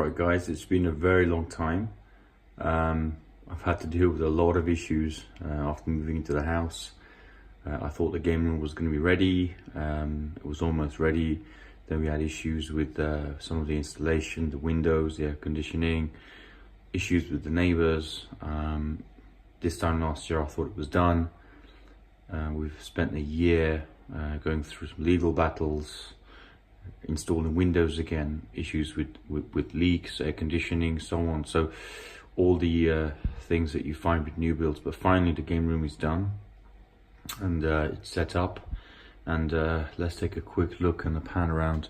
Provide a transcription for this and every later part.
Alright guys, it's been a very long time. I've had to deal with a lot of issues after moving into the house. I thought the game room was going to be ready. It was almost ready. Then we had issues with some of the installation, the windows, the air conditioning, issues with the neighbors. This time last year I thought it was done. We've spent a year going through some legal battles, installing windows again, issues with leaks, air conditioning, so on. So all the things that you find with new builds. But finally the game room is done and it's set up. And let's take a quick look and a pan around.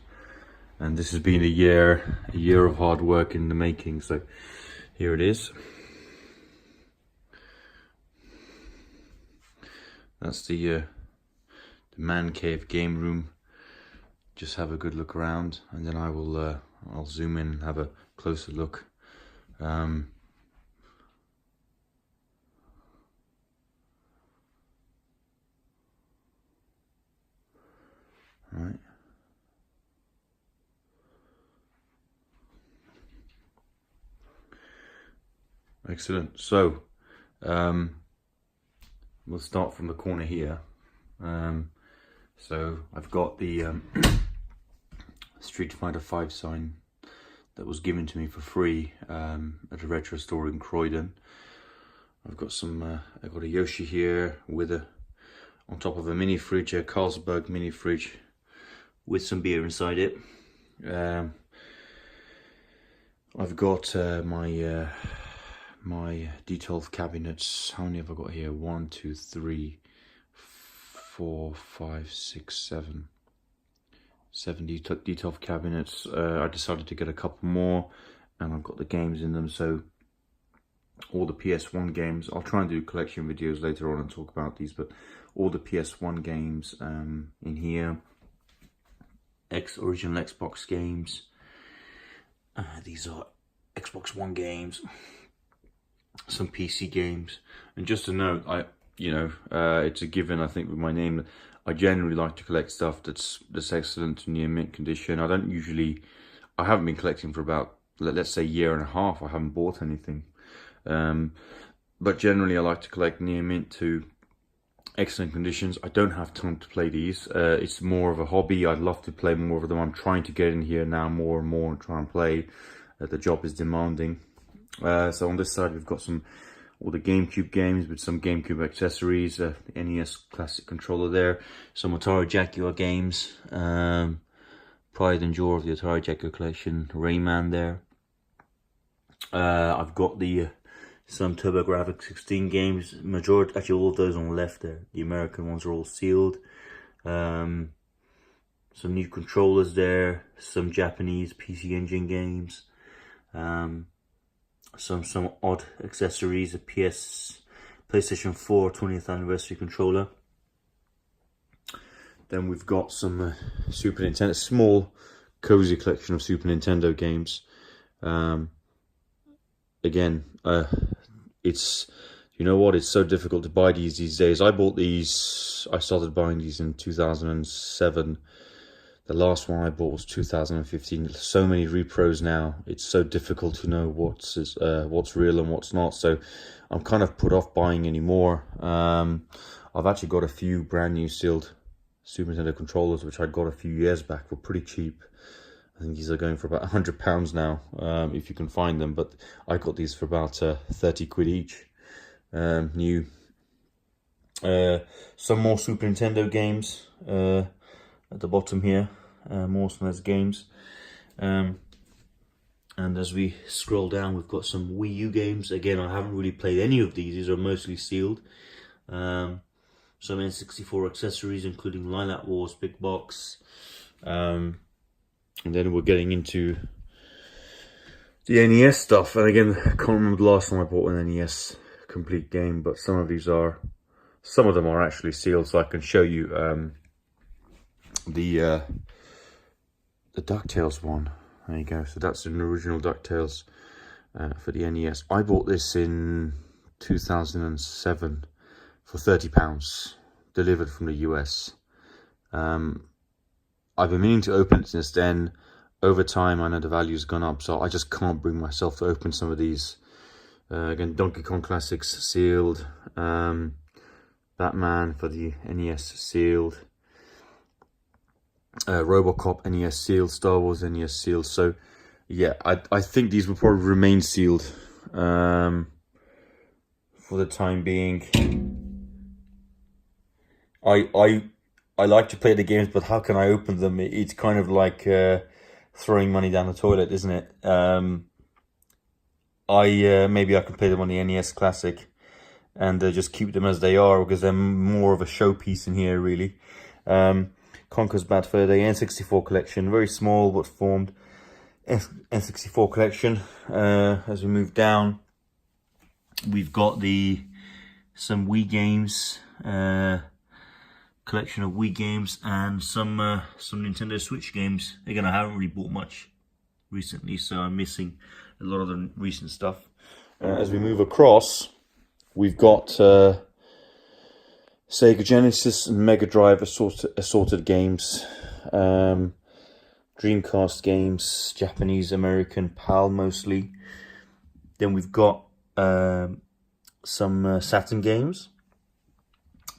And this has been a year of hard work in the making. So here it is. That's the Mancave game room. Just have a good look around, and then I will I'll zoom in and have a closer look. Right. Excellent. So we'll start from the corner here. So I've got the Street Fighter 5 sign that was given to me for free at a retro store in Croydon. I've got some, I've got a Yoshi here with on top of a mini fridge, a Carlsberg mini fridge with some beer inside it. I've got my my detailed cabinets. How many have I got here? 1, 2, 3, 4, 5, 6, 7. 7 detailed cabinets. I decided to get a couple more, and I've got the games in them. So all the PS1 games. I'll try and do collection videos later on and talk about these, but all the PS1 games in here. Original Xbox games. These are Xbox One games. Some PC games. And just to note, it's a given, I think, with my name, I generally like to collect stuff that's excellent and near mint condition. I haven't been collecting for about, let's say, a year and a half. I haven't bought anything. But generally I like to collect near mint to excellent conditions. I don't have time to play these. It's more of a hobby. I'd love to play more of them. I'm trying to get in here now more and more and try and play. The job is demanding. So on this side we've got all the GameCube games with some GameCube accessories, the NES classic controller there, some Atari Jaguar games, Pride and Joy of the Atari Jaguar collection, Rayman there. I've got some TurboGrafx 16 games, actually all of those on the left there, the American ones are all sealed. Some new controllers there, some Japanese PC Engine games. Some odd accessories, a PlayStation 4 20th anniversary controller. Then we've got some Super Nintendo, small cozy collection of Super Nintendo games. Again, it's, you know what, it's so difficult to buy these days. I started buying these in 2007. The last one I bought was 2015. So many repros now. It's so difficult to know what's real and what's not. So I'm kind of put off buying any more. I've actually got a few brand new sealed Super Nintendo controllers, which I got a few years back for pretty cheap. I think these are going for about £100 now, if you can find them. But I got these for about 30 quid each. New. Some more Super Nintendo games. At the bottom here, more SNES games, and as we scroll down we've got some Wii U games. Again, I haven't really played any of these are mostly sealed. Some N64 accessories including Lilac Wars Big Box, and then we're getting into the NES stuff. And again, I can't remember the last time I bought an NES complete game, but some of them are actually sealed, so I can show you the DuckTales one. There you go. So that's an original DuckTales for the NES. I bought this in 2007 for £30, delivered from the US. I've been meaning to open it since then. over time, I know the value's gone up, so I just can't bring myself to open some of these. Again, Donkey Kong Classics sealed, Batman for the NES sealed, Robocop NES sealed, Star Wars NES sealed. So yeah, I think these will probably remain sealed for the time being. I like to play the games, but how can I open them? It's kind of like throwing money down the toilet, isn't it? Maybe I can play them on the NES Classic and just keep them as they are, because they're more of a showpiece in here, really. Conker's Bad Fur Day N64 collection, very small but formed N64 collection. As we move down, we've got some Wii games, collection of Wii games, and some Nintendo Switch games. Again, I haven't really bought much recently, so I'm missing a lot of the recent stuff. As we move across, we've got Sega Genesis and Mega Drive assorted games, Dreamcast games, Japanese, American, PAL mostly. Then we've got some Saturn games,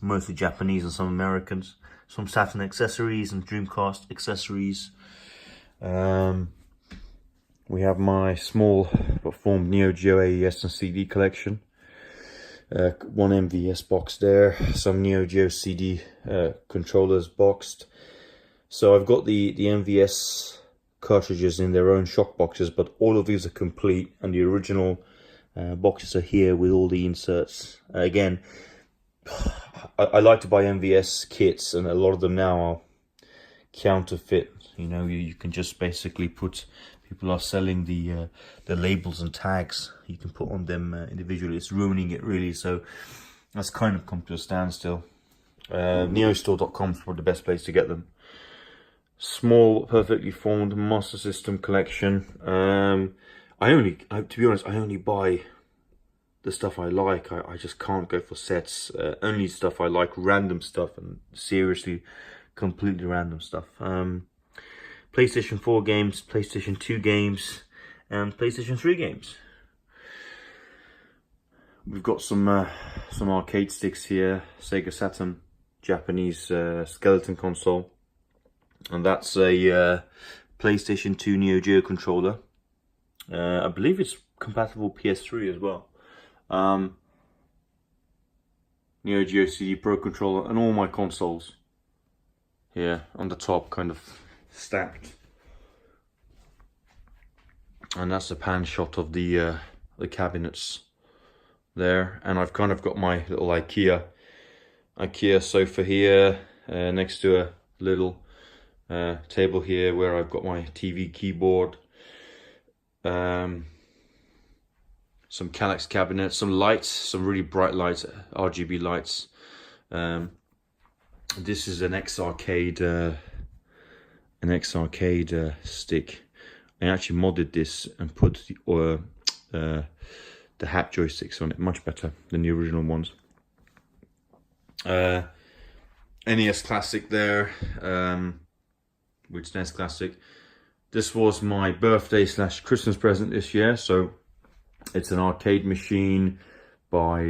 mostly Japanese and some Americans, some Saturn accessories and Dreamcast accessories. We have my small but formed Neo Geo AES and CD collection. One MVS box there, some Neo Geo CD controllers boxed. So I've got the MVS cartridges in their own shock boxes, but all of these are complete, and the original boxes are here with all the inserts. Again, I like to buy MVS kits, and a lot of them now are counterfeit. You know, you can just basically put, people are selling the labels and tags you can put on them individually. It's ruining it, really. So that's kind of come to a standstill. Neostore.com is probably the best place to get them. Small, perfectly formed Master System collection. To be honest, I only buy the stuff I like. I just can't go for sets. Only stuff I like, random stuff, and seriously, completely random stuff. PlayStation 4 games, PlayStation 2 games, and PlayStation 3 games. We've got some arcade sticks here, Sega Saturn, Japanese skeleton console, and that's a PlayStation 2 Neo Geo controller. I believe it's compatible PS3 as well. Neo Geo CD Pro controller, and all my consoles here on the top, kind of stacked. And that's a pan shot of the cabinets there. And I've kind of got my little IKEA sofa here, next to a little table here where I've got my TV keyboard, some Kallax cabinets, some lights, some really bright lights, RGB lights. This is an X-Arcade stick. I actually modded this and put the hat joysticks on it, much better than the original ones. NES Classic there, which NES Classic. This was my birthday / Christmas present this year, so it's an arcade machine by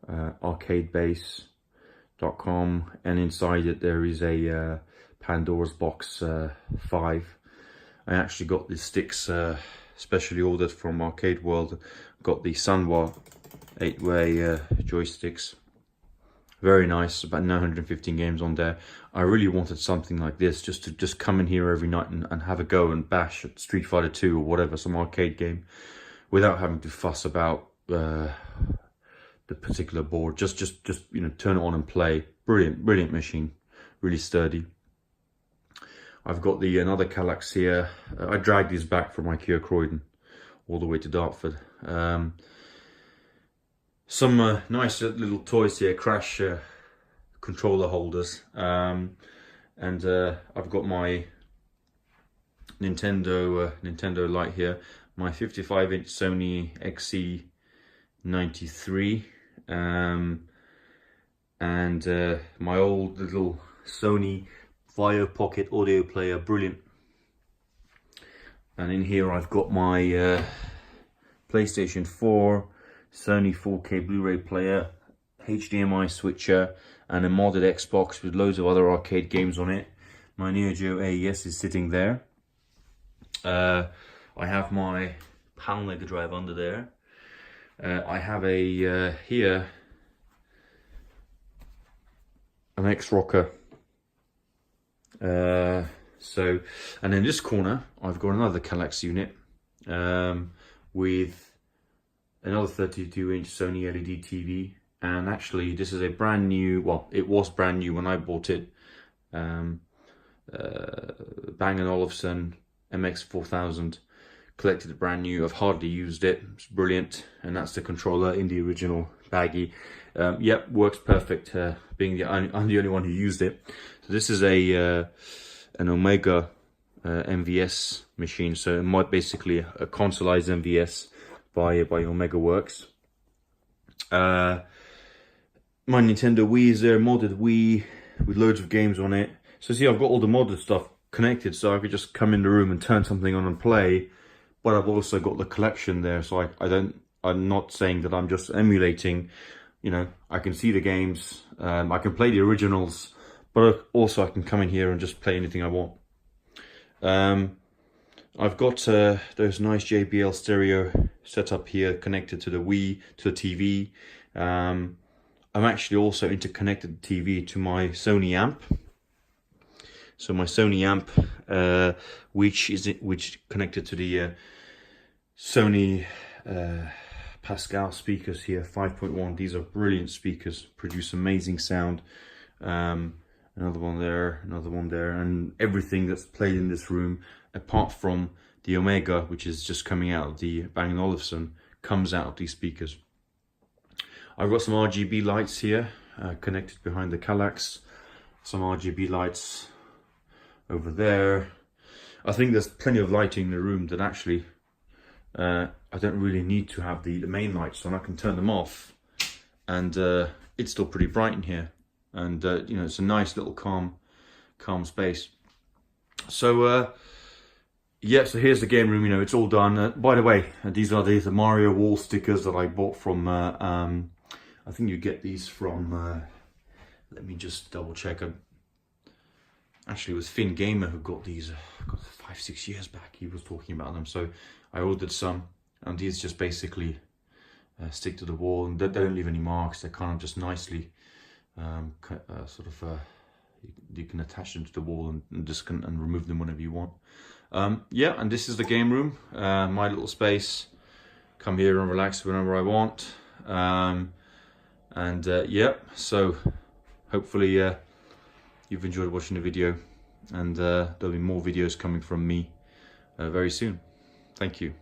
arcadebase.com, and inside it there is a Pandora's Box 5. I actually got the sticks specially ordered from Arcade World. Got the Sanwa 8-way joysticks. Very nice, about 915 games on there. I really wanted something like this, just to come in here every night and have a go and bash at Street Fighter 2 or whatever, some arcade game, without having to fuss about the particular board. Just you know, turn it on and play. Brilliant machine, really sturdy. I've got another Kallax here. I dragged these back from IKEA Croydon all the way to Dartford. Some nice little toys here, Crash controller holders, and I've got my Nintendo Lite here, my 55-inch Sony XC93, and my old little Sony Vio Pocket audio player, brilliant. And in here I've got my PlayStation 4, Sony 4K Blu-ray player, HDMI switcher, and a modded Xbox with loads of other arcade games on it. My Neo Geo AES is sitting there. I have my PAL Mega Drive under there. I have a here an X-Rocker. So, and in this corner I've got another Kallax unit with another 32-inch Sony LED TV. And actually this is a brand new, well, it was brand new when I bought it, Bang & Olufsen MX4000, collected it brand new. I've hardly used it, it's brilliant. And that's the controller in the original baggie. Yep, works perfect, being I'm the only one who used it. So this is a an Omega MVS machine, so it might basically a consoleized MVS by Omega Works. My Nintendo Wii is there, modded Wii with loads of games on it. So see, I've got all the modded stuff connected, so I could just come in the room and turn something on and play. But I've also got the collection there, so I'm not saying that I'm just emulating. You know, I can see the games, I can play the originals, but also I can come in here and just play anything I want. I've got those nice JBL stereo set up here, connected to the Wii, to the TV. I'm actually also interconnected the TV to my Sony amp. So my Sony amp, which connected to the Sony Pascal speakers here, 5.1. These are brilliant speakers, produce amazing sound. Another one there, and everything that's played in this room, apart from the Omega, which is just coming out of the Bang & Olufsen, comes out of these speakers. I've got some RGB lights here, connected behind the Kallax. Some RGB lights over there. I think there's plenty of lighting in the room that actually I don't really need to have the main lights on. I can turn them off, and it's still pretty bright in here. And you know, it's a nice little calm space. So yeah, so here's the game room. You know, it's all done. By the way, these are the Mario wall stickers that I bought from I think you get these from let me just double check. Actually, it was Finn Gamer who got these 5-6 years back. He was talking about them, so I ordered some, and these just basically stick to the wall, and they don't leave any marks. They're kind of just nicely you can attach them to the wall and remove them whenever you want. Yeah, and this is the game room, my little space. Come here and relax whenever I want. Yeah, so hopefully you've enjoyed watching the video, and there'll be more videos coming from me very soon. Thank you.